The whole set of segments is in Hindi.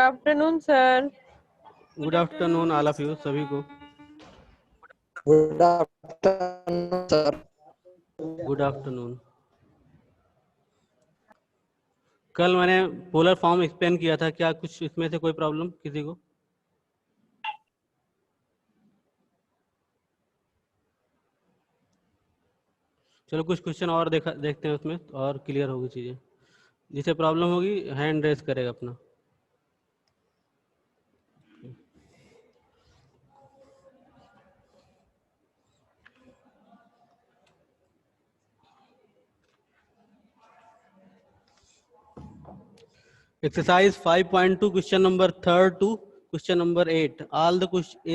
Afternoon sir. Good afternoon all of you, सभी को good afternoon sir. Good afternoon. कल मैंने पोलर फॉर्म एक्सप्लेन किया था, क्या कुछ इसमें से कोई प्रॉब्लम किसी को? चलो कुछ क्वेश्चन और देखते हैं उसमें, और क्लियर होगी चीज़ें। जिसे प्रॉब्लम होगी हैंड रेज करेगा अपना। Exercise 5.2 question number 3rd to question number 8.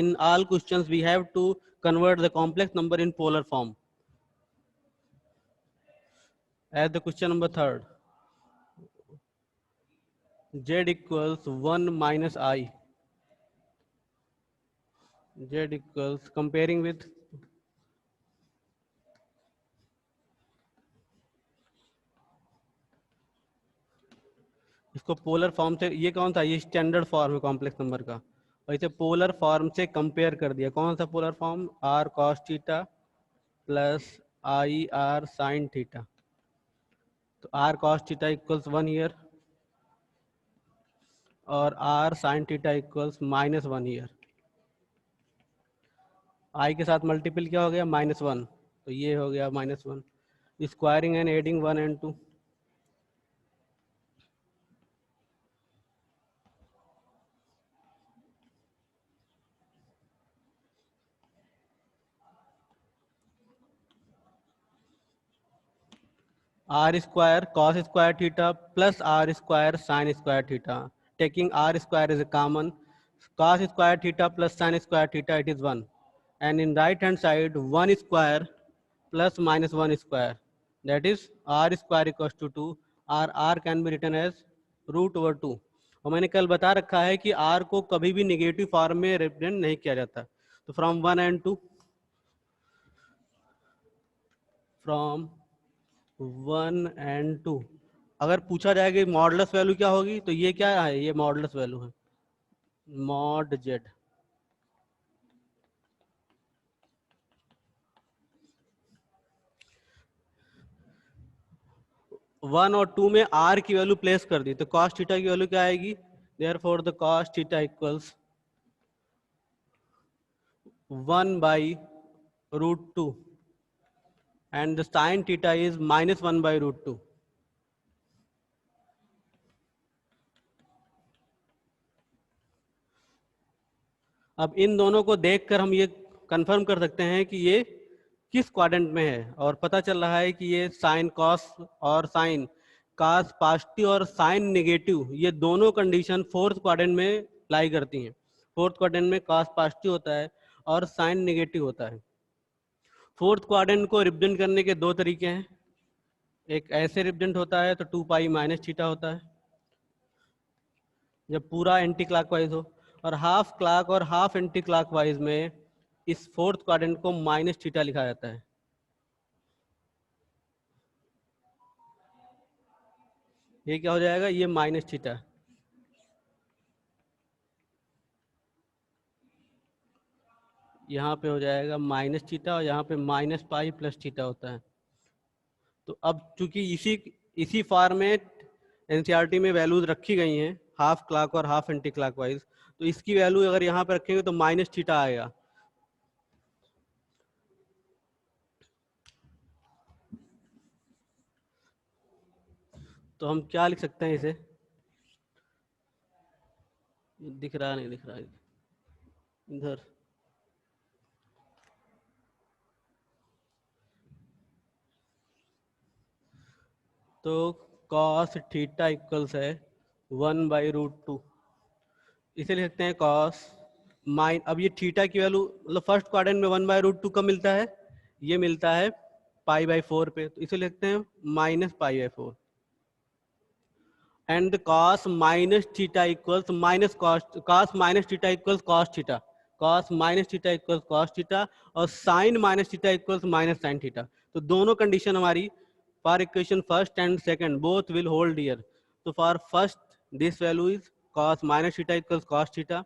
In all questions we have to convert the complex number in polar form. As the question number 3rd, z equals 1 minus I. Z equals comparing with इसको पोलर फॉर्म से, ये कौन सा, ये स्टैंडर्ड फॉर्म है कॉम्प्लेक्स नंबर का, और इसे पोलर फॉर्म से कंपेयर कर दिया। कौन सा polar form? r cos theta plus I R sine theta. तो r cos theta equals 1 year और r sine theta equals -1 year. i के साथ मल्टीपल क्या हो गया? -1, तो ये हो गया -1। Squaring and adding 1 and 2। r square cos square theta plus r square sin square theta. Taking r square as a common, cos square theta plus sin square theta, it is 1. And in right hand side 1 square plus -1 square, that is r square equals to 2, or r can be written as √2। और मैंने कल बता रखा है कि r को कभी भी नेगेटिव फॉर्म में रिप्रेजेंट नहीं किया जाता। तो फ्रॉम 1 and 2, फ्रॉम 1 and 2 अगर पूछा जाएगा मॉडुलस वैल्यू क्या होगी, तो ये क्या है? ये मॉडुलस वैल्यू है, मॉड जेड। वन और टू में आर की वैल्यू प्लेस कर दी, तो कॉस थीटा की वैल्यू क्या आएगी? Therefore the cos theta equals 1/√2 and the sin theta is -1/√2। अब इन दोनों को देखकर हम ये कंफर्म कर सकते हैं कि ये किस क्वाड्रेंट में है, और पता चल रहा है कि ये साइन कॉस और साइन कॉस पॉजिटिव और साइन नेगेटिव, ये दोनों कंडीशन फोर्थ क्वाड्रेंट में अप्लाई करती हैं। फोर्थ क्वाड्रेंट में कॉस पॉजिटिव होता है और साइन नेगेटिव होता है। फोर्थ क्वाड्रेंट को रिप्रेजेंट करने के दो तरीके हैं। एक ऐसे रिप्रेजेंट होता है तो 2π - थीटा होता है जब पूरा एंटी क्लॉकवाइज हो, और हाफ क्लॉक और हाफ एंटी क्लॉकवाइज में इस फोर्थ क्वाड्रेंट को -थीटा लिखा जाता है। ये क्या हो जाएगा? ये -थीटा। यहाँ पे हो जाएगा -थीटा और यहाँ पे -π + थीटा होता है। तो अब चूंकि इसी फॉर्मेट एनसीईआरटी में वैल्यूज रखी गई हैं, हाफ क्लॉक और हाफ एंटी क्लॉकवाइज, तो इसकी वैल्यू अगर यहाँ पे रखेंगे तो -थीटा आएगा। तो हम क्या लिख सकते हैं इसे? दिख रहा नहीं, दिख रहा है इधर। तो cos थीटा इक्वल्स है 1/√2। इसे लिख सकते हैं cos अब ये थीटा की वैल्यू मतलब फर्स्ट क्वाड्रेंट में 1/√2 कब मिलता है? ये मिलता है π/4 पे, तो इसे लिखते हैं -π/4। And cos -theta equals cos -theta equals cos theta, cos -theta equals cos theta, और sin -theta equals -sin theta. तो दोनों कंडीशन हमारी for equation first and second both will hold here. तो for first this value is cos minus theta equals cos theta,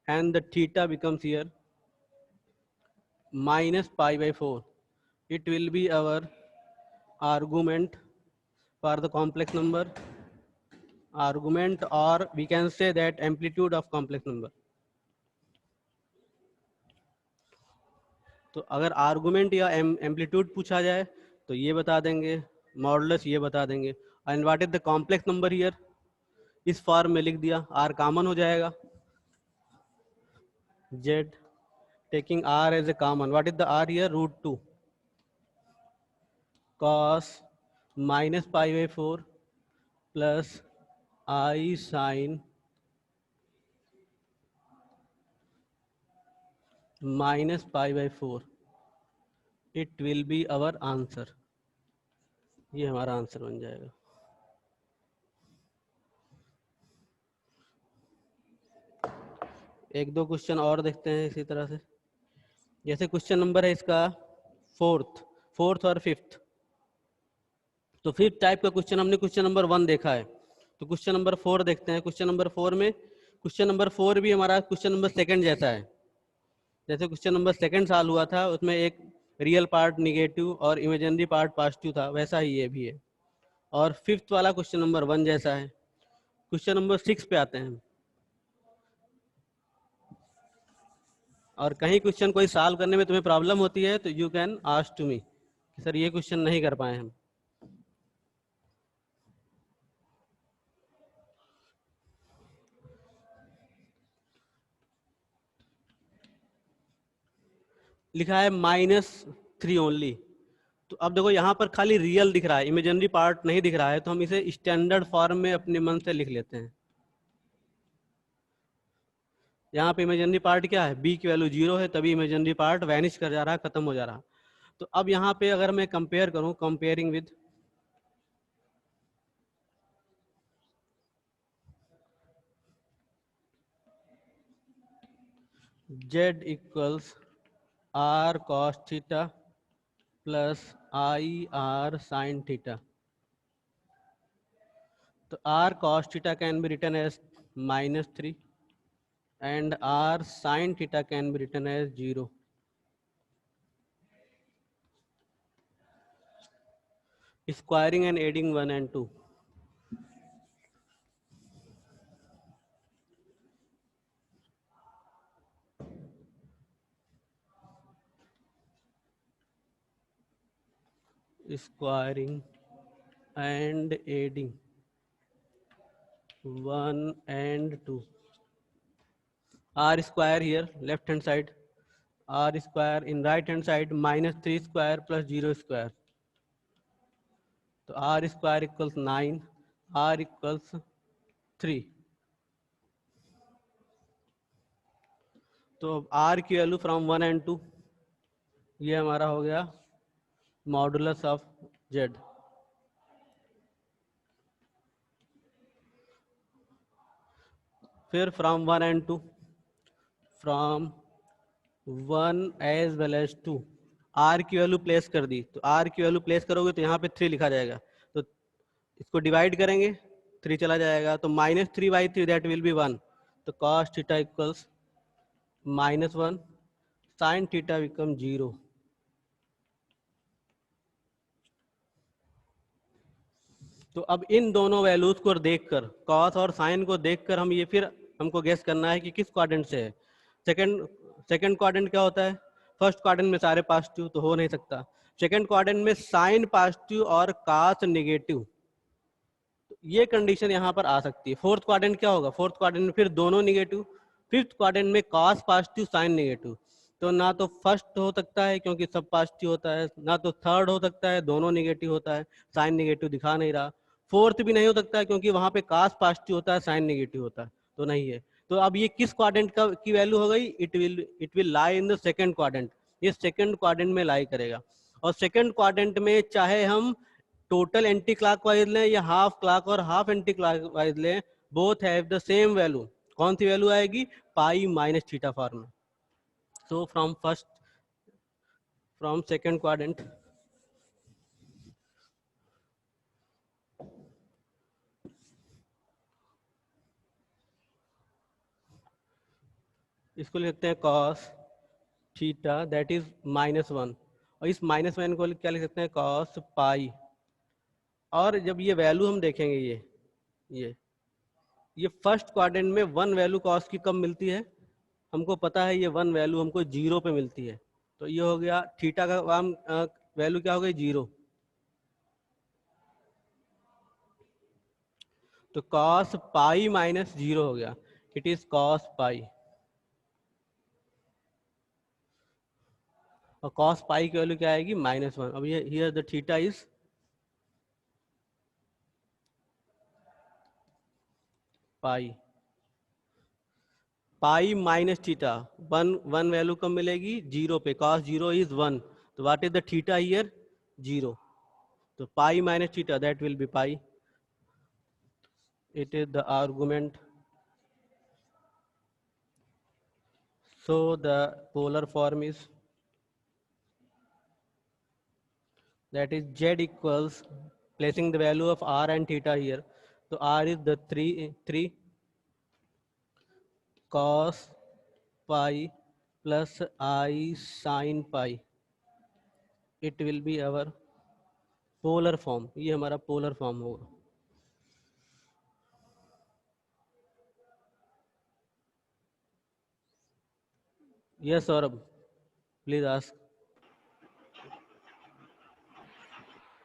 and the theta becomes here minus pi by 4. It will be our argument for the complex number, argument, or we can say that amplitude of complex number. तो अगर आर्गुमेंट या एम्पलीट्यूड पूछा जाए तो ये बता देंगे, मॉडुलस ये बता देंगे, and what is the complex number here, इस फॉर्म में लिख दिया, आर कॉमन हो जाएगा, z taking r as a common, what is the r here, √2 cos minus pi by 4 plus I sin minus pi by 4. It will be our answer. ये हमारा आंसर बन जाएगा. एक दो क्वेश्चन और देखते हैं इसी तरह से. जैसे क्वेश्चन नंबर है इसका फोर्थ और फिफ्थ. तो फिफ्थ टाइप का क्वेश्चन हमने क्वेश्चन नंबर 1 देखा है, तो क्वेश्चन नंबर 4 देखते हैं. क्वेश्चन नंबर 4 में, क्वेश्चन नंबर 4 भी हमारा क्वेश्चन नंबर सेकंड जैसा है. जैसे क्वेश्चन नंबर सेकंड सॉल्व हुआ था, उसमें एक रियल पार्ट निगेटिव और इमेजिनरी पार्ट पॉजिटिव था, वैसा ही ये भी है. और फिफ्थ वाला क्वेश्चन नंबर 1 जैसा है. क्वेश्चन नंबर 6 पे आते हैं. और कहीं क्वेश्चन कोई सॉल्व करने में तुम्हें प्रॉब्लम होती है तो you can ask to me, sir ये क्वेश्चन नहीं कर पाए हम. लिखा है -3 ओनली. तो अब देखो यहाँ पर खाली रियल दिख रहा है, इमेजिनरी पार्ट नहीं दिख रहा है, तो हम इसे स्टैंडर्ड फॉर्म में अपने मन से लिख लेते हैं. यहाँ पे इमेजिनरी पार्ट क्या है, b की वैल्यू 0 है, तभी इमेजिनरी पार्ट वैनिश कर जा रहा है, खत्म हो जा रहा. तो अब यहाँ पे अगर मैं कंपेयर करूँ, comparing with z equals r cos theta plus i r sin theta. तो r cos theta can be written as -3 and r sin theta can be written as 0. Squaring and adding 1 and 2. Squaring and adding 1 and 2. R square here, left hand side. R square in right hand side, -3 square plus 0 square. So R square equals 9, R equals 3. तो R की वैल्यू फ्रॉम 1 and 2, ये हमारा हो गया मॉडुलस ऑफ Z. फिर from 1 and 2, from 1 as well as 2, R की वैल्यू प्लेस कर दी. तो R की वैल्यू प्लेस करोगे तो यहाँ पे 3 लिखा जाएगा, तो इसको डिवाइड करेंगे, 3 चला जाएगा, तो -3/3 दैट विल बी 1. तो cos theta equals -1, sin theta become 0. तो अब इन दोनों वैल्यूज को देखकर, cos और sin को देखकर हम ये फिर हमको गेस करना है कि किस क्वाड्रेंट से है. सेकंड क्वाड्रेंट क्या होता है, फर्स्ट क्वाड्रेंट में सारे पॉजिटिव, तो हो नहीं सकता. सेकंड क्वाड्रेंट में साइन पॉजिटिव और cos नेगेटिव, तो ये कंडीशन यहाँ पर आ सकती है. फोर्थ क्वाड्रेंट क्या होगा, फोर्थ क्वाड्रेंट में फिर दोनों निगेटिव. फिफ्थ क्वाड्रेंट में cos पॉजिटिव साइन नेगेटिव, तो ना तो फर्स्ट हो सकता है क्योंकि सब पॉजिटिव होता है, ना तो थर्ड हो सकता है, दोनों नेगेटिव होता है, साइन नेगेटिव दिखा नहीं रहा. फोर्थ भी नहीं हो सकता है क्योंकि वहां पे cos पॉजिटिव होता है, साइन नेगेटिव होता है, तो नहीं है. तो अब ये किस क्वाड्रेंट का की वैल्यू हो गई, it will lie in the second quadrant. ये सेकंड क्वाड्रेंट में लाई करेगा. और सेकंड क्वाड्रेंट में चाहे हम टोटल एंटी क्लॉकवाइज लें या हाफ क्लॉक और हाफ एंटी क्लॉकवाइज लें, both have the same value. कौन सी वैल्यू आएगी, पाई माइनस थीटा फॉर्म में. सो फ्रॉम सेकंड क्वाड्रेंट, इसको लिखते हैं कॉस थीटा दैट इज -1, और इस -1 को क्या लिख सकते हैं कॉस पाई। और जब ये वैल्यू हम देखेंगे ये फर्स्ट क्वाड्रेंट में 1 वैल्यू कॉस की कब मिलती है, हमको पता है ये 1 वैल्यू हमको 0 पे मिलती है। तो ये हो गया थीटा का वैल्यू क्या हो गई 0। तो कॉस पाई -0 हो गया, इट इज कॉस पाई। और कॉस पाई की वैल्यू क्या आएगी -1। अब ये here the theta is pi. Pi minus theta, one value कब मिलेगी 0 पे, कॉस 0 इज 1। तो what is the theta here 0। तो pi minus theta that will B pi. It is the argument. So the polar form is that is z equals, placing the value of r and theta here. So r is the 3 cos pi plus I sin pi. It will be our polar form. ये हमारा polar form होगा। Yes Saurabh, please ask.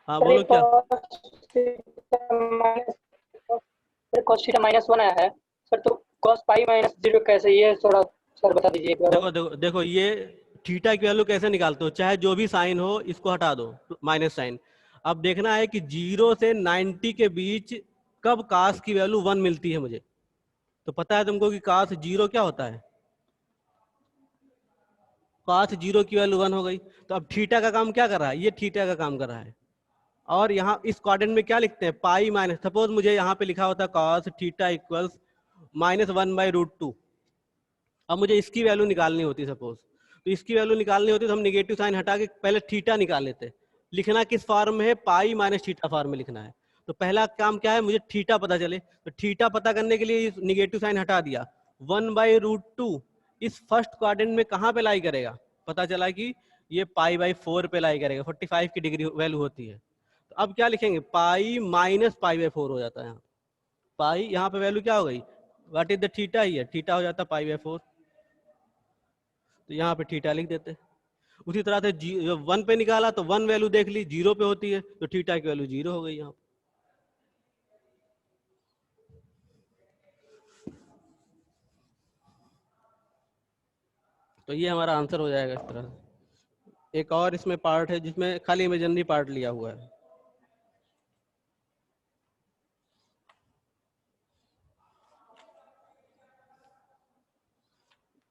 हाँ सर बोलो क्या। cos थीटा -1 आया है सर, तो cos पाई -0 कैसे, ये थोड़ा सर बता दीजिए एक बार। देखो ये थीटा की वैल्यू कैसे निकालते हो, चाहे जो भी साइन हो इसको हटा दो माइनस साइन। अब देखना है कि 0 से 90 के बीच कब कास की वैल्यू 1 मिलती है मुझे। तो पता है तुमको कि कास 0 क्या होता है, कास 0 की वैल्यू 1 हो गई। तो अब थीटा का काम क्या कर रहा है, ये थीटा का काम कर रहा है। और यहाँ इस क्वाड्रेंट में क्या लिखते हैं पाई माइनस, सपोज मुझे यहाँ पे लिखा होता कॉस थीटा इक्वल्स -1/√2। अब मुझे इसकी वैल्यू निकालनी होती सपोज, तो इसकी वैल्यू निकालनी होती तो हम निगेटिव साइन हटा के पहले थीटा निकाल लेते। लिखना किस फॉर्म में है, पाई माइनस थीटा फॉर्म में लिखना है। तो पहला काम क्या है, मुझे थीटा पता चले। तो थीटा पता करने के लिए निगेटिव साइन हटा दिया। 1/√2 इस फर्स्ट क्वाड्रेंट में कहाँ पे लाई करेगा, पता चला कि ये पाई/4 पे लाई करेगा, 45 की डिग्री वैल्यू होती है। तो अब क्या लिखेंगे, पाई माइनस पाई/4 हो जाता है यहाँ। पाई यहाँ पे वैल्यू क्या हो गई, व्हाट इज द थीटा, ही है थीटा हो जाता पाई/4। तो यहाँ पे थीटा लिख देते। उसी तरह से जब 1 पे निकाला तो 1 वैल्यू देख ली 0 पे होती है, तो थीटा की वैल्यू 0 हो गई यहाँ। तो ये हमारा आंसर हो जाएगा इस तरह से। एक और इसमें पार्ट है जिसमें खाली इमेजिनरी पार्ट लिया हुआ है।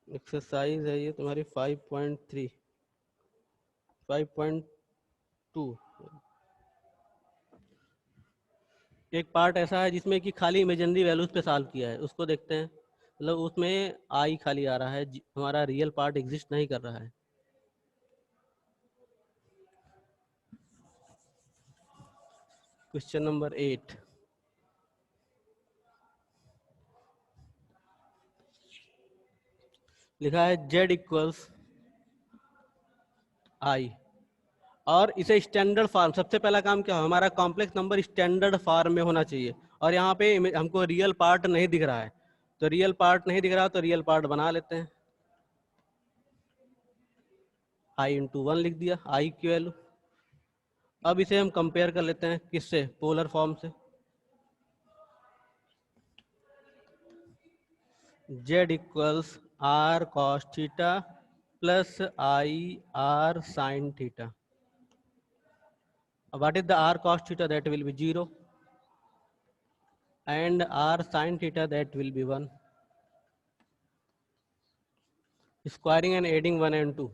एक्सरसाइज है ये तुम्हारी 5.3 5.2। एक पार्ट ऐसा है जिसमें कि खाली इमेजिनरी वैल्यूज पे सॉल्व किया है, उसको देखते हैं। मतलब उसमें आई खाली आ रहा है, हमारा रियल पार्ट एग्जिस्ट नहीं कर रहा है। क्वेश्चन नंबर 8 लिखा है z इक्वल्स आई, और इसे स्टैंडर्ड फॉर्म, सबसे पहला काम क्या हो, हमारा कॉम्प्लेक्स नंबर स्टैंडर्ड फॉर्म में होना चाहिए। और यहाँ पे हमको रियल पार्ट नहीं दिख रहा है, तो रियल पार्ट नहीं दिख रहा तो रियल पार्ट बना लेते हैं। i/1 लिख दिया आई की वैल्यू। अब इसे हम कंपेयर कर लेते हैं किससे, पोलर फॉर्म से। z equals r cos theta plus i r sin theta. What is the r cos theta, that will be 0, and r sin theta that will be 1. Squaring and adding 1 and 2.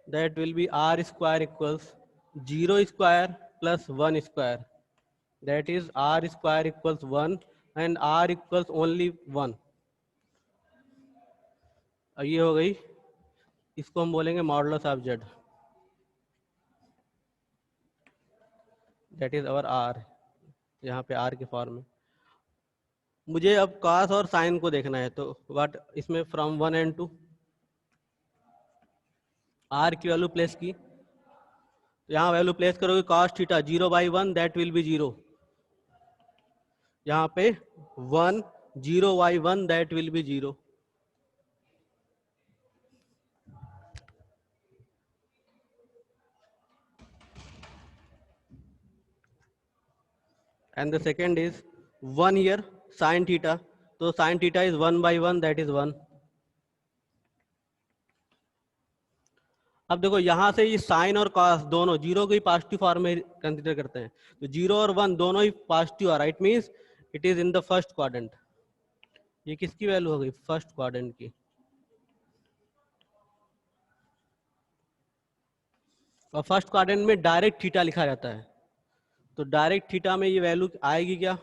That will be r square equals 0 square plus 1 square. That is r square equals 1 and r equals only 1. अब ये हो गई, इसको हम बोलेंगे modulus of z, that is our r. यहाँ पे आर के फॉर्म में। मुझे अब कॉस और साइन को देखना है, तो व्हाट इसमें फ्रॉम 1 and 2 आर की वैल्यू प्लेस की, तो यहाँ वैल्यू प्लेस करोगे cos theta 0/1 that will B 0, यहाँ पे 1 0/1 that will B 0। And the second is 1 here sin theta, so sin theta is 1/1 that is 1। अब देखो यहाँ से ये साइन और कॉस दोनों जीरो को ही पॉजिटिव फॉर्म में कंसीडर करते हैं, तो 0 और 1 दोनों ही पॉजिटिव आ रहा है, it means it is in the first quadrant. ये किसकी वैल्यू हो गई? फर्स्ट क्वाड्रेंट की। और फर्स्ट क्वाड्रेंट में डायरेक्ट थीटा लिखा जाता है, तो डायरेक्ट थीटा में ये वैल्यू आएगी क्या?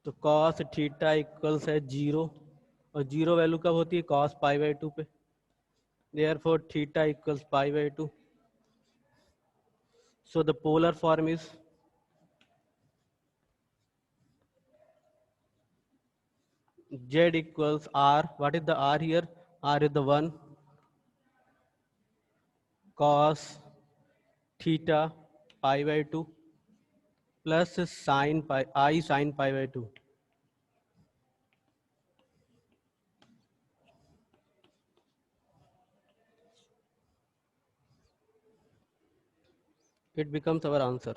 तो cos थीटा इक्वल्स है 0, और 0 वैल्यू कब होती है? cos π/2 पे। Therefore theta equals π/2, so the polar form is z equals r. What is the r here? R is the 1 cos theta π/2 plus sin pi I sin π/2। It becomes our answer।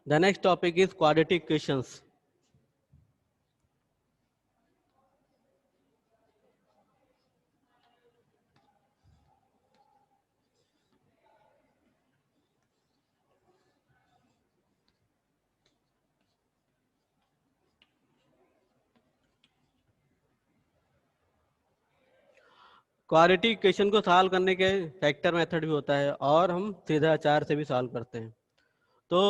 The next topic is quadratic equations। Quadratic equation को सॉल्व करने के फैक्टर मेथड भी होता है, और हम सीधा चार से भी सॉल्व करते हैं। तो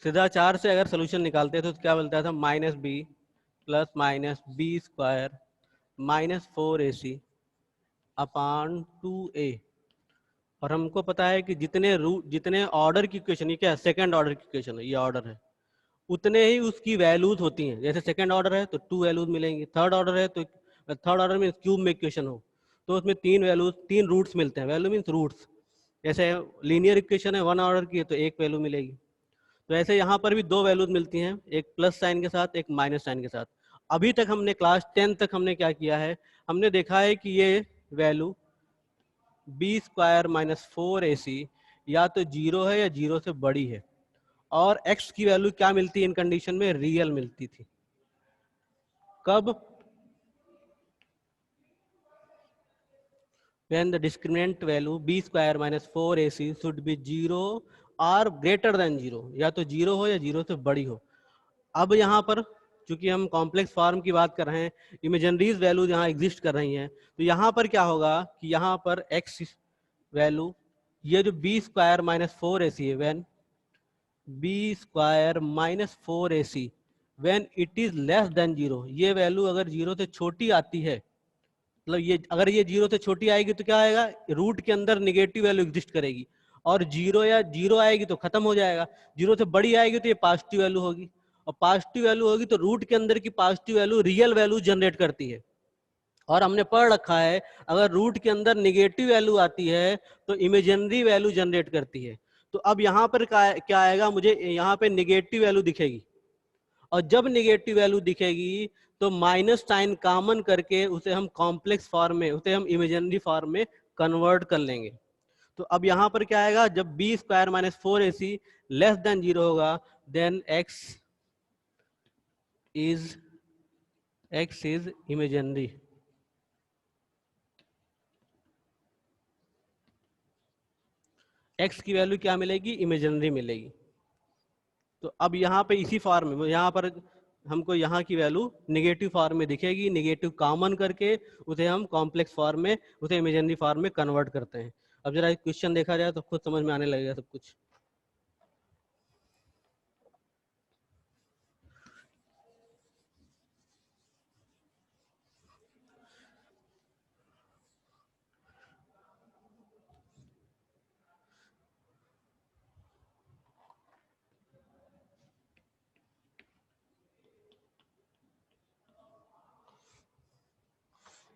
सीधा चार से अगर सोल्यूशन निकालते हैं तो क्या मिलता था? -b प्लस -b² -4ac अपान 2a। और हमको पता है कि जितने ऑर्डर की इक्वेशन, ये क्या है? सेकंड ऑर्डर की इक्वेशन है, ये ऑर्डर है, उतने ही उसकी वैल्यूज होती हैं। जैसे सेकंड ऑर्डर है तो 2 वैल्यूज मिलेंगी, थर्ड ऑर्डर है तो थर्ड ऑर्डर में क्यूब में इक्वेशन हो तो उसमें 3 वैल्यूज, 3 रूट्स मिलते हैं। Value means roots. जैसे लीनियर इक्वेशन है 1 ऑर्डर की है तो 1 वैल्यू मिलेगी। तो ऐसे यहाँ पर भी 2 वैल्यूज मिलती हैं, एक प्लस साइन के साथ, एक माइनस साइन के साथ। अभी तक हमने क्लास 10 तक हमने क्या किया है? हमने देखा है कि ये वैल्यू b² -4ac या तो 0 है या 0 से बड़ी है, और x की वैल्यू क्या मिलती है इन कंडीशन में? रियल मिलती थी। कब? when the discriminant value b² -4ac should be 0 or greater than 0, या तो 0 हो या 0 से बड़ी हो। अब यहाँ पर चूंकि हम कॉम्प्लेक्स फॉर्म की बात कर रहे हैं, इमेजिनरीज वैल्यूज यहाँ एग्जिस्ट कर रही हैं, तो यहाँ पर क्या होगा कि यहाँ पर x वैल्यू, ये जो b² -4ac है, when b² -4ac when it is less than 0, ये वैल्यू अगर 0 से छोटी आती है, मतलब ये अगर ये 0 से छोटी आएगी तो क्या आएगा? रूट के अंदर निगेटिव वैल्यू एग्जिस्ट करेगी, और 0 या 0 आएगी तो खत्म हो जाएगा। 0 से बड़ी आएगी तो ये पॉजिटिव वैल्यू होगी, और पॉजिटिव वैल्यू होगी तो रूट के अंदर की positive value real value generate करती है। और हमने पढ़ रखा है अगर रूट के अंदर निगेटिव वैल्यू आती है तो इमेजिनरी वैल्यू जनरेट करती है। तो अब यहाँ पर क्या आएगा? मुझे यहाँ पे निगेटिव वैल्यू दिखेगी, और जब निगेटिव वैल्यू दिखेगी तो माइनस साइन कॉमन करके उसे हम कॉम्प्लेक्स फॉर्म में, उसे हम इमेजिनरी फॉर्म में कन्वर्ट कर लेंगे। तो अब यहाँ पर क्या आएगा, जब b square minus 4ac less than 0 होगा, then x is imaginary. x की वैल्यू क्या मिलेगी, इमेजिनरी मिलेगी। तो अब यहाँ पे इसी फॉर्म में, यहाँ पर हमको यहाँ की वैल्यू निगेटिव फॉर्म में दिखेगी, निगेटिव कॉमन करके उसे हम कॉम्प्लेक्स फॉर्म में, उसे इमेजिनरी फॉर्म में कन्वर्ट करते हैं। अब जरा क्वेश्चन देखा जाए तो खुद समझ में आने लगेगा सब कुछ।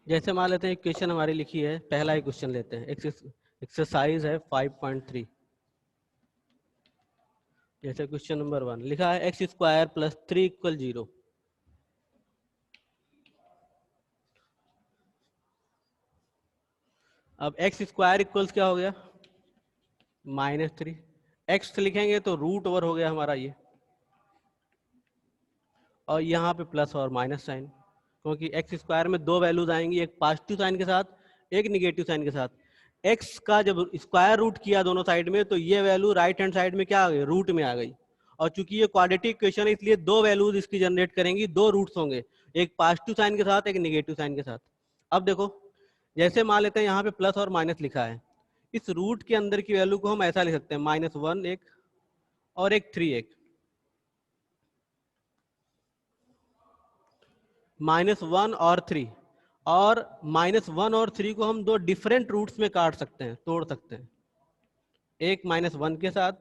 जैसे मान लेते हैं क्वेश्चन हमारी लिखी है, पहला ही क्वेश्चन लेते हैं, एक्सरसाइज है 5.3। जैसे क्वेश्चन नंबर 1 लिखा है एक्स स्क्वायर प्लस 3 इक्वल 0। अब एक्स स्क्वायर इक्वल्स क्या हो गया, -3। एक्स लिखेंगे तो रूट ओवर हो गया हमारा ये, और यहाँ पे प्लस और माइनस साइन, क्योंकि एक्स स्क्वायर में दो वैल्यूज आएंगी, एक पॉजिटिव साइन के साथ, एक निगेटिव साइन के साथ। एक्स का जब स्क्वायर रूट किया दोनों साइड में, तो ये वैल्यू राइट हैंड साइड में क्या आ गई, रूट में आ गई। और चूंकि ये क्वाड्रेटिक इक्वेशन है, इसलिए दो वैल्यूज इसकी जनरेट करेंगी, दो रूट्स होंगे, एक पॉजिटिव साइन के साथ, एक निगेटिव साइन के साथ। अब देखो, जैसे मान लेते हैं यहाँ पे प्लस और माइनस लिखा है, इस रूट के अंदर की वैल्यू को हम ऐसा लिख सकते हैं, -1 एक और एक 3 एक। -1 और 3, और -1 और 3 को हम दो डिफरेंट रूट्स में काट सकते हैं, तोड़ सकते हैं, एक -1 के साथ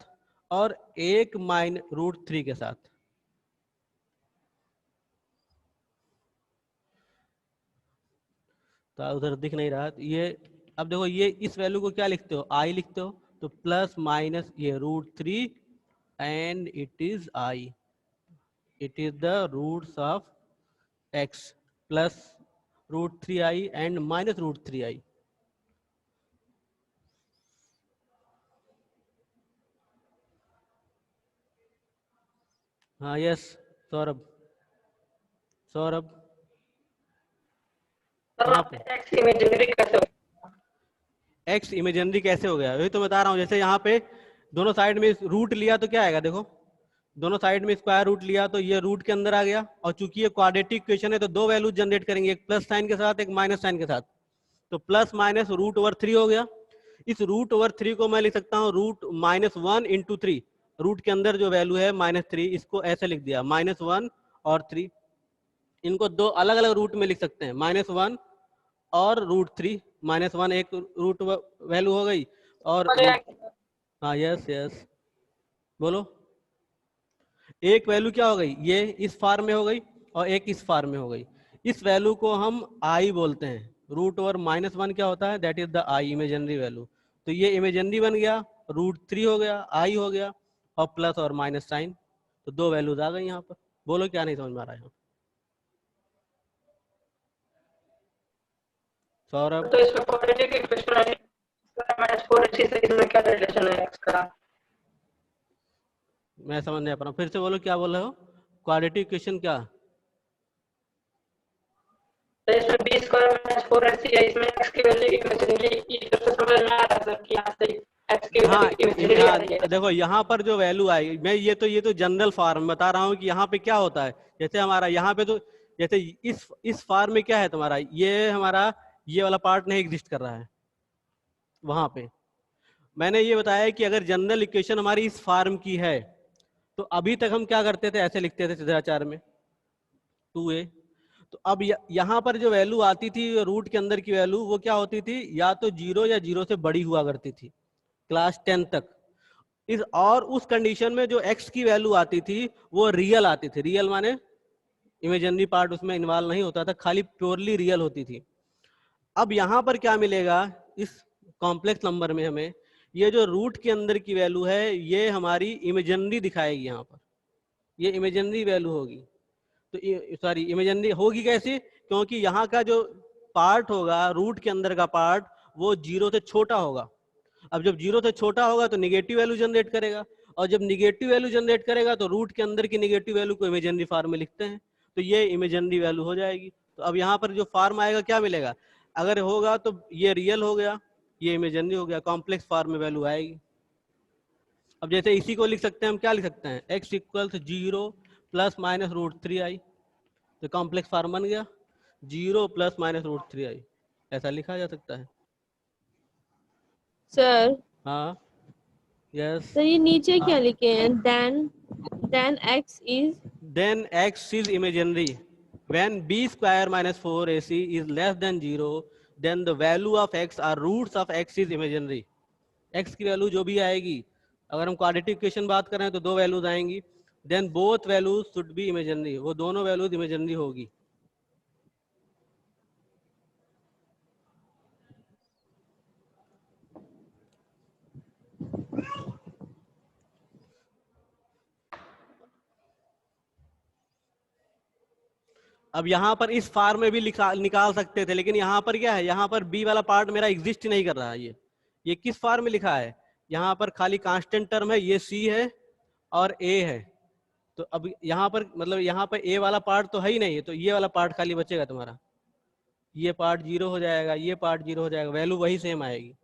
और एक √3 के साथ। तो उधर दिख नहीं रहा, ये अब देखो, ये इस वैल्यू को क्या लिखते हो, i लिखते हो, तो प्लस माइनस ये √3 and it is i, it is the roots of x plus √3i and minus √3i। हाँ यस, सौरभ कहाँ पे, एक्स इमेजिनरी कैसे होगा? एक्स इमेजिनरी कैसे हो गया, वही तो बता रहा हूँ। जैसे यहाँ पे दोनों साइड में रूट लिया तो क्या आएगा, देखो दोनों साइड में स्क्वायर रूट लिया तो ये रूट के अंदर आ गया, और चूंकि ये क्वाड्रेटिक इक्वेशन है तो दो वैल्यूज जनरेट करेंगे, एक प्लस साइन के साथ, एक माइनस साइन के साथ। तो प्लस माइनस √3 हो गया। इस √3 को मैं लिख सकता हूँ √-1 × 3, रूट के अंदर जो वैल्यू है -3, इसको ऐसे लिख दिया, -1 और 3। इनको दो अलग अलग रूट में लिख सकते हैं, -1 और √3। -1 एक रूट वैल्यू हो गई, और हाँ यस बोलो, एक वैल्यू क्या हो गई, ये इस फार्म में हो गई और एक इस फार्म में हो गई। इस वैल्यू को हम i बोलते हैं, √1 क्या होता है, that is the i, imaginary value. तो ये इमेजिनरी बन गया, √3 हो गया, i हो गया, और प्लस और माइनस साइन, तो दो वैल्यूज आ गई यहाँ पर। बोलो क्या नहीं समझ में आ रहा है सौरभ? तो इसमें क्वाड्रेटिक इक्वेशन है, -4ac से इसमें क्या रिलेशन है एक्स का? मैं समझ नहीं पा रहा हूँ, फिर से बोलो क्या बोल रहे हो, क्वाड्रेटिक इक्वेशन क्या? तो इसमें b स्क्वायर -4ac है, इसमें x की वैल्यू इमेजिनरी, ये तो समझ में आ रहा है सर कि यहाँ से x की हाँ, वैल्यू इमेजिनरी आ रही है। देखो यहाँ पर जो वैल्यू आई, मैं ये तो जनरल फॉर्म बता रहा हूँ कि यहाँ पे क्या होता है। जैसे हमारा यहाँ पे तो, जैसे इस फॉर्म में क्या है तुम्हारा, ये हमारा ये वाला पार्ट नहीं एग्जिस्ट कर रहा है। वहां पे मैंने ये बताया कि अगर जनरल इक्वेशन हमारी इस फॉर्म की है, तो अभी तक हम क्या करते थे, ऐसे लिखते थे सिद्धाचार में 2a। तो अब यहाँ पर जो वैल्यू आती थी रूट के अंदर की वैल्यू, वो क्या होती थी, या तो 0 या 0 से बड़ी हुआ करती थी क्लास 10 तक। और उस कंडीशन में जो x की वैल्यू आती थी वो रियल आती थी। रियल माने इमेजिनरी पार्ट उसमें इन्वॉल्व नहीं होता था, खाली प्योरली रियल होती थी। अब यहाँ पर क्या मिलेगा, इस कॉम्प्लेक्स नंबर में हमें ये जो रूट के अंदर की वैल्यू है, ये हमारी इमेजिनरी दिखाएगी। यहाँ पर ये इमेजिनरी वैल्यू होगी। तो सॉरी, इमेजिनरी होगी कैसे, क्योंकि यहाँ का जो पार्ट होगा रूट के अंदर का पार्ट, वो 0 से छोटा होगा। अब जब 0 से छोटा होगा तो निगेटिव वैल्यू जनरेट करेगा, और जब निगेटिव वैल्यू जनरेट करेगा तो रूट के अंदर की निगेटिव वैल्यू को इमेजिनरी फॉर्म में लिखते हैं, तो ये इमेजिनरी वैल्यू हो जाएगी। तो अब यहाँ पर जो फॉर्म आएगा क्या मिलेगा, अगर होगा तो ये रियल हो गया, ये इमेजिनरी हो गया, कॉम्प्लेक्स फॉर्म में वैल्यू आएगी। अब जैसे इसी को लिख सकते हैं, हम क्या लिख सकते हैं, x equal 0 plus minus root 3i, तो कॉम्प्लेक्स फॉर्म बन गया 0 प्लस माइनस रूट 3i, ऐसा लिखा जा सकता है। सर हाँ यस, तो ये नीचे क्या लिखे हैं, then x is then x is imaginary when b square minus 4ac is less than 0, then the value of x or roots of x is imaginary। x की वैल्यू जो भी आएगी, अगर हम क्वाड्रेटिक इक्वेशन बात करें तो दो वैल्यूज आएंगी, then both values should be imaginary, वो दोनों वैल्यूज इमेजिनरी होगी। अब यहाँ पर इस फॉर्म में भी निकाल सकते थे, लेकिन यहाँ पर क्या है, यहाँ पर बी वाला पार्ट मेरा एग्जिस्ट ही नहीं कर रहा है। ये किस फॉर्म में लिखा है, यहाँ पर खाली कांस्टेंट टर्म है, ये सी है और ए है, तो अब यहाँ पर मतलब यहाँ पर ए वाला पार्ट तो है ही नहीं है, तो ये वाला पार्ट खाली बचेगा तुम्हारा, ये पार्ट 0 हो जाएगा, ये पार्ट 0 हो जाएगा, वैल्यू वही सेम आएगी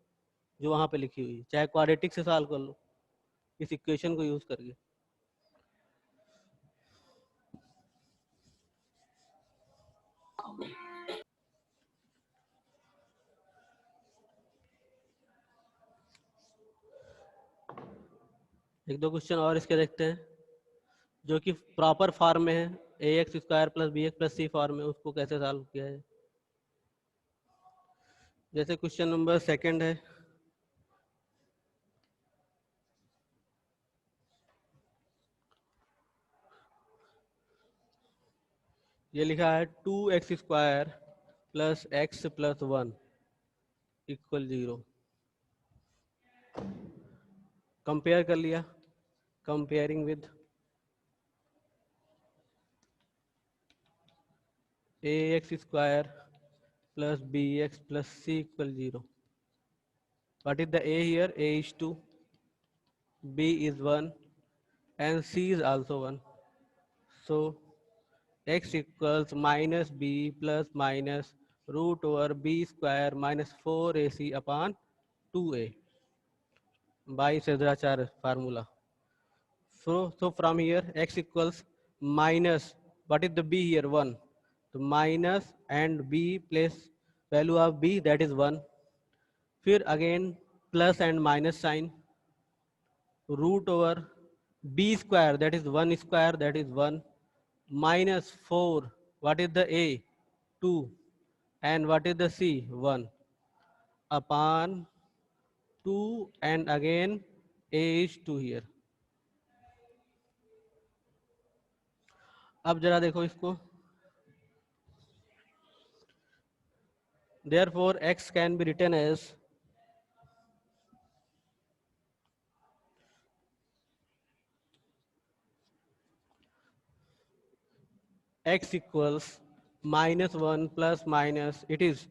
जो वहाँ पे लिखी हुई है, चाहे क्वाड्रेटिक से सॉल्व कर लो इस इक्वेशन को यूज करके। एक दो क्वेश्चन और इसके देखते हैं जो कि प्रॉपर फॉर्म में है, ax square plus b x plus c form में, उसको कैसे सॉल्व किया है। जैसे क्वेश्चन नंबर 2 है, ये लिखा है 2x square plus x plus 1 equal 0। Compare कर लिया, comparing with ax square plus bx plus c equal 0। What is the a here? A is 2, b is 1 and c is also 1. So x equals minus b plus minus root over b square minus 4ac upon 2a by Sridharacharya formula. So from here x equals minus, what is the b here, 1, so minus and b place value of b, that is 1, फिर again plus and minus sign, root over b square, that is 1 square, that is 1, minus 4, what is the a, 2, and what is the c, 1, upon 2 and again a is 2 here। अब जरा देखो इसको, therefore x can be written as x equals minus 1 plus minus, it is,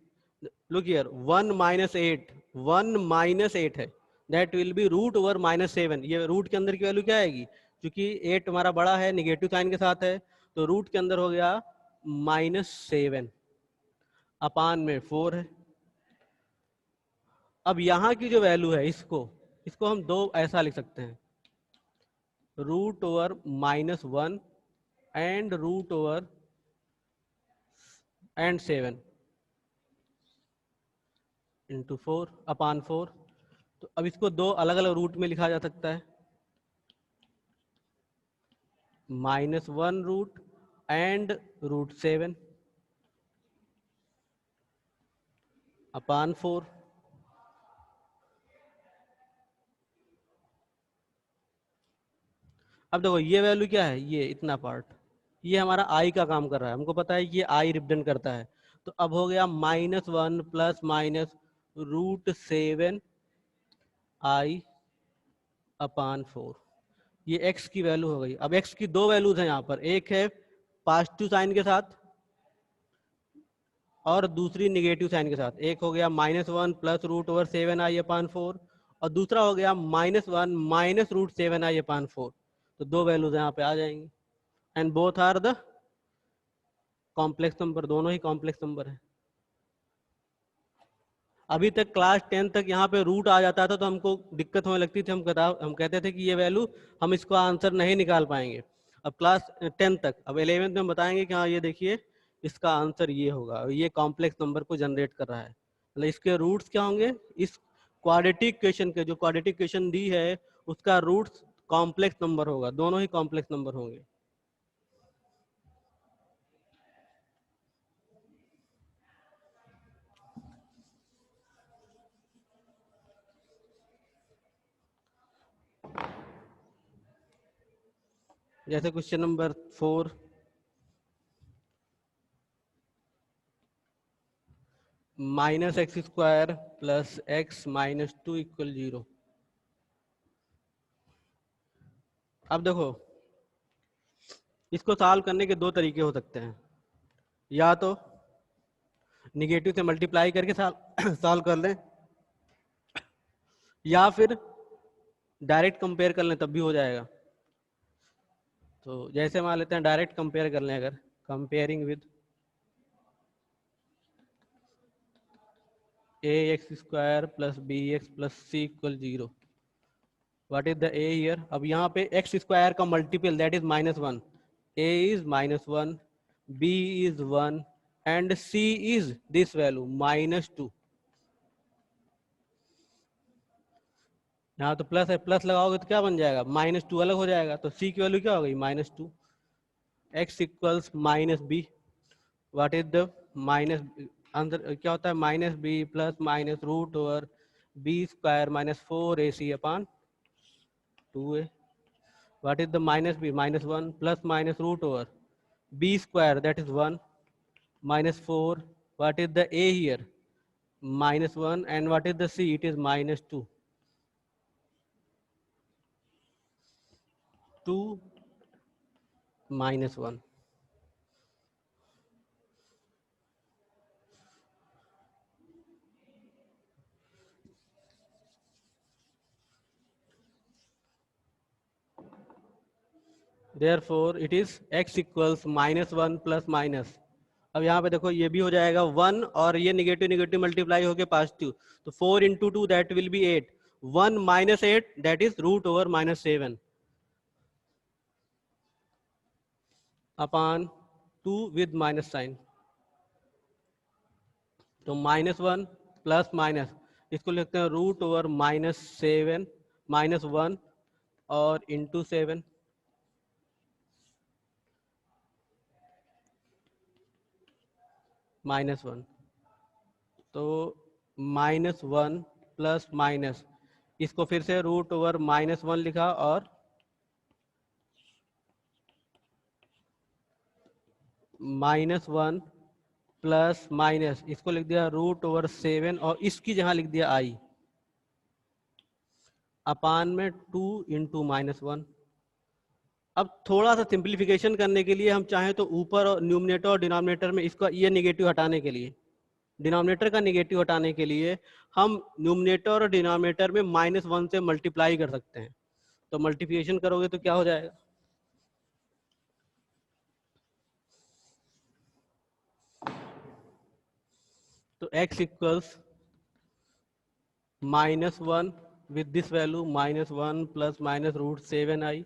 look here, 1 minus 8, 1 minus 8 है, that will be root over minus 7। ये रूट के अंदर की वैल्यू क्या आएगी, क्योंकि 8 हमारा बड़ा है, निगेटिव साइन के साथ है, तो रूट के अंदर हो गया -7, अपान में 4 है। अब यहाँ की जो वैल्यू है, इसको हम दो ऐसा लिख सकते हैं, root over -1 and root over and 7 into 4 upon 4। तो अब इसको दो अलग अलग रूट में लिखा जा सकता है, -1 रूट एंड रूट 7 अपान 4। अब देखो ये वैल्यू क्या है, ये इतना पार्ट, ये हमारा आई का काम कर रहा है, हमको पता है कि ये आई रिप्रेजेंट करता है, तो अब हो गया -1 प्लस माइनस रूट 7 आई अपान 4, ये x की वैल्यू हो गई। अब x की दो वैल्यूज हैं यहाँ पर, एक है पॉजिटिव साइन के साथ और दूसरी निगेटिव साइन के साथ, एक हो गया -1 प्लस रूट ओवर 7 आई अपान 4 और दूसरा हो गया -1 माइनस रूट 7i/4, तो दो वैल्यूज यहाँ पे आ जाएंगी and both are the complex number, दोनों ही कॉम्प्लेक्स नंबर है। अभी तक क्लास 10 तक यहाँ पे रूट आ जाता था तो हमको दिक्कत होने लगती थी, हम कहते थे कि ये वैल्यू हम इसको आंसर नहीं निकाल पाएंगे। अब क्लास 10 तक, अब 11th में बताएंगे कि हाँ ये देखिए इसका आंसर ये होगा, ये कॉम्प्लेक्स नंबर को जनरेट कर रहा है, मतलब इसके रूट्स क्या होंगे, इस क्वाड्रेटिक इक्वेशन के जो क्वाड्रेटिक इक्वेशन दी है उसका रूट्स कॉम्प्लेक्स नंबर होगा, दोनों ही कॉम्प्लेक्स नंबर होंगे। जैसे question number 4, -x² plus x minus 2 equal 0। अब देखो इसको सॉल्व करने के दो तरीके हो सकते हैं, या तो निगेटिव से मल्टीप्लाई करके सॉल्व कर लें, या फिर डायरेक्ट कंपेयर कर लें तब भी हो जाएगा। तो जैसे मान लेते हैं डायरेक्ट कंपेयर कर लें, अगर comparing with ax² plus bx plus c equal 0, what is the a here. अब यहाँ पे x² का multiple that is -1, a is -1, b is 1 and c is this value -2। यहाँ तो प्लस है, प्लस लगाओगे तो क्या बन जाएगा, -2 अलग हो जाएगा, तो c की वैल्यू क्या हो गई -2। x equals -b, what is the minus, अंदर क्या होता है -b plus minus root over b² -4ac/2a, what is the -b, -1 plus minus root over b² that is 1 -4, what is the a here, -1 and what is the c, it is -2, 2 -1। Therefore it is x equals -1 plus minus, अब यहाँ पे देखो ये भी हो जाएगा 1 और ये निगेटिव निगेटिव मल्टीप्लाई होके पॉजिटिव, तो 4 into 2 that will be 8, 1 minus 8 that is root over -7 upon 2 with minus sign. तो -1 प्लस माइनस, इसको लिखते हैं रूट ओवर -7 -1 और इंटू 7, -1, तो -1 प्लस माइनस, इसको फिर से रूट ओवर -1 लिखा और -1 प्लस माइनस, इसको लिख दिया रूट ओवर 7 और इसकी जहां लिख दिया i अपान में 2 इंटू -1। अब थोड़ा सा सिंप्लीफिकेशन करने के लिए हम चाहें तो ऊपर और न्यूमरेटर और डिनोमिनेटर में इसका ये नेगेटिव हटाने के लिए, डिनोमिनेटर का नेगेटिव हटाने के लिए हम न्यूमरेटर और डिनोमिनेटर में -1 से मल्टीप्लाई कर सकते हैं। तो मल्टीप्लिकेशन करोगे तो क्या हो जाएगा, तो x equals -1 with this value -1 plus minus root 7i,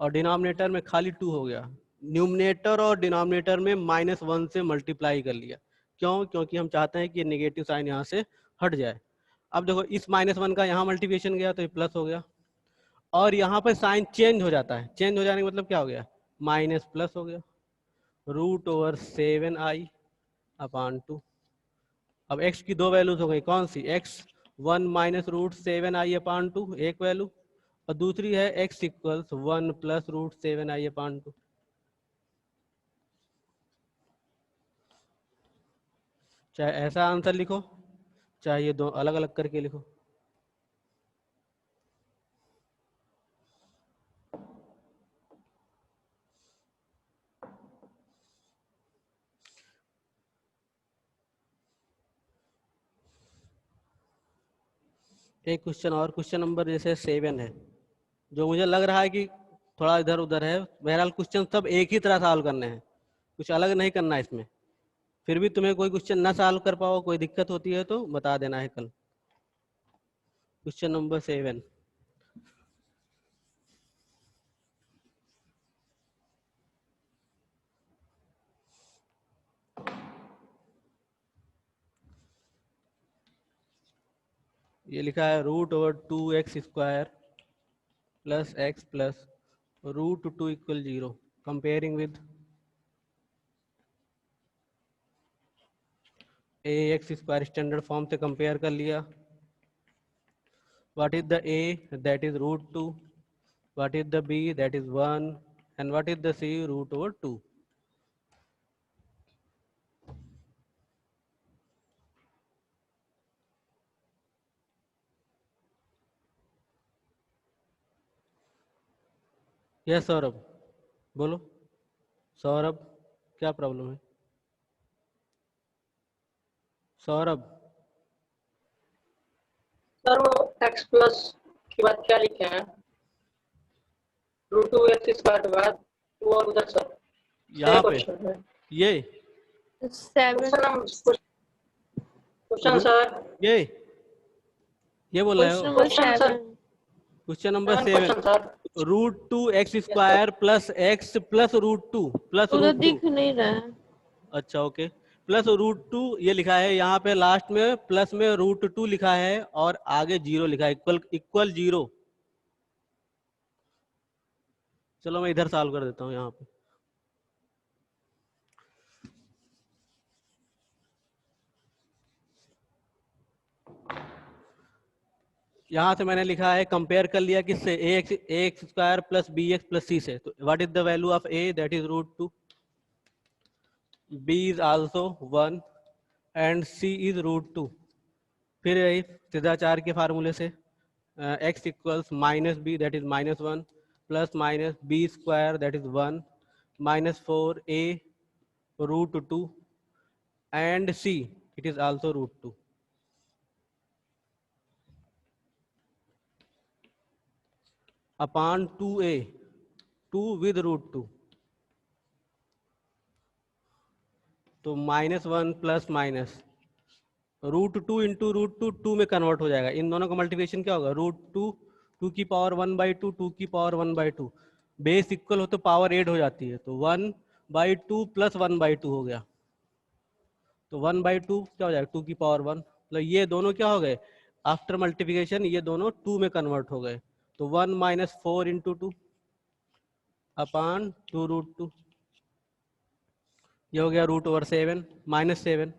और डिनोमिनेटर में खाली 2 हो गया, न्यूमरेटर और डिनोमिनेटर में -1 से मल्टीप्लाई कर लिया। क्यों, क्योंकि हम चाहते हैं कि ये नेगेटिव साइन यहाँ से हट जाए। अब देखो इस -1 का यहाँ मल्टीप्लिकेशन गया तो ये प्लस हो गया, और यहाँ पर साइन चेंज हो जाता है, चेंज हो जाने का मतलब क्या हो गया, माइनस प्लस हो गया, रूट ओवर 7i अपॉन 2। अब x की दो वैल्यूज हो गई, कौन सी, x 1 माइनस रूट 7i/2 एक वैल्यू, और दूसरी है x equals 1 plus root 7i/2। चाहे ऐसा आंसर लिखो, चाहे ये दो अलग अलग करके लिखो। एक क्वेश्चन और, क्वेश्चन नंबर जैसे 7 है, जो मुझे लग रहा है कि थोड़ा इधर उधर है। बहरहाल क्वेश्चन सब एक ही तरह सॉल्व करने हैं, कुछ अलग नहीं करना है इसमें। फिर भी तुम्हें कोई क्वेश्चन ना सॉल्व कर पाओ, कोई दिक्कत होती है तो बता देना है कल। क्वेश्चन नंबर 7, ये लिखा है √2x² plus x plus √2 = 0, comparing with ax² standard form से कंपेयर कर लिया। What is the a, that is √2, what is the b, that is 1, and what is the c, √2। Yes Saurabh, बोलो। सौरभ, क्या प्रॉब्लम है? सौरभ, सर वो x प्लस के बाद क्या लिखे हैं? √2x² के बाद वो और उधर सर यहाँ पे क्वेश्चन है। ये 7. क्वेश्चन सर, ये बोल रहे Question हो? number Question, sir. 7. Question number 7, question sir. √2x² plus x plus √2 plus तो √2। दिख नहीं रहा है। अच्छा ओके, प्लस √2 ये लिखा है यहाँ पे, लास्ट में प्लस में √2 लिखा है और आगे 0 लिखा है, इक्वल 0। चलो मैं इधर सॉल्व कर देता हूँ यहाँ पे। यहाँ से मैंने लिखा है, कंपेयर कर लिया किससे, ax² plus bx plus c से। तो what is the value of a, that is √2, b is also 1 and c is √2। फिर यही सिद्धाचार के फार्मूले से x equals -b, that is -1, plus minus b² that is 1, -4a √2 and c it is also √2। Upon 2a, 2 with √2, तो -1 प्लस माइनस √2 इंटू √2 2 में कन्वर्ट हो जाएगा। इन दोनों का मल्टीप्लिकेशन क्या होगा, √2 2 की पावर 1/2, 2 की पावर 1/2, बेस इक्वल हो तो पावर 8 हो जाती है, तो 1/2 प्लस 1/2 हो गया, तो 1/2 क्या हो जाएगा, 2 की पावर 1। मतलब ये दोनों क्या हो गए, आफ्टर मल्टीप्लिकेशन ये दोनों 2 में कन्वर्ट हो गए, तो 1 - 4 इंटू 2 अपॉन 2√2, ये हो गया √7 -7,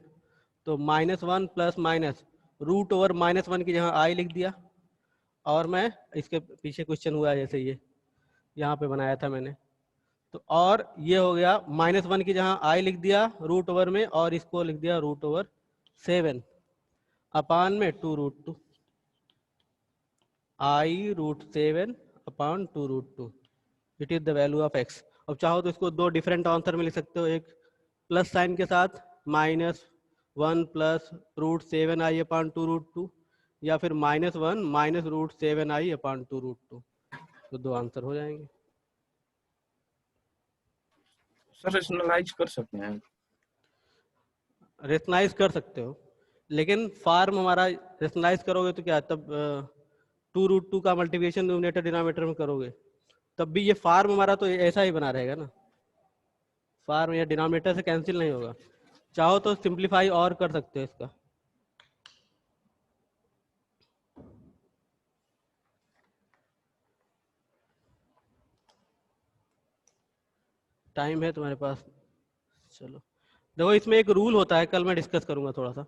तो -1 प्लस माइनस √(-1) की जगह आई लिख दिया। और मैं इसके पीछे क्वेश्चन हुआ जैसे ये यहाँ पे बनाया था मैंने, तो और ये हो गया -1 की जगह आई लिख दिया √(, में, और इसको लिख दिया √7 अपान में 2√2, i √7 upon 2√2, it is the value of x। अब चाहो तो इसको दो डिफरेंट आंसर में लिख सकते हो, एक प्लस साइन के साथ -1 प्लस √7i अपान 2√2, या फिर -1 माइनस √7i अपान 2√2, तो दो आंसर हो जाएंगे। सर रेशनलाइज कर सकते हैं? रेशनलाइज कर सकते हो, लेकिन फार्म हमारा रेशनलाइज करोगे तो क्या, तब 2√2 का मल्टीप्लिकेशन न्यूमरेटर डिनोमिनेटर में करोगे तब भी ये फार्म हमारा तो ऐसा ही बना रहेगा ना, फार्म या डिनोमिनेटर से कैंसिल नहीं होगा। चाहो तो सिंप्लीफाई और कर सकते हो इसका। टाइम है तुम्हारे पास? चलो देखो, इसमें एक रूल होता है, कल मैं डिस्कस करूंगा थोड़ा सा।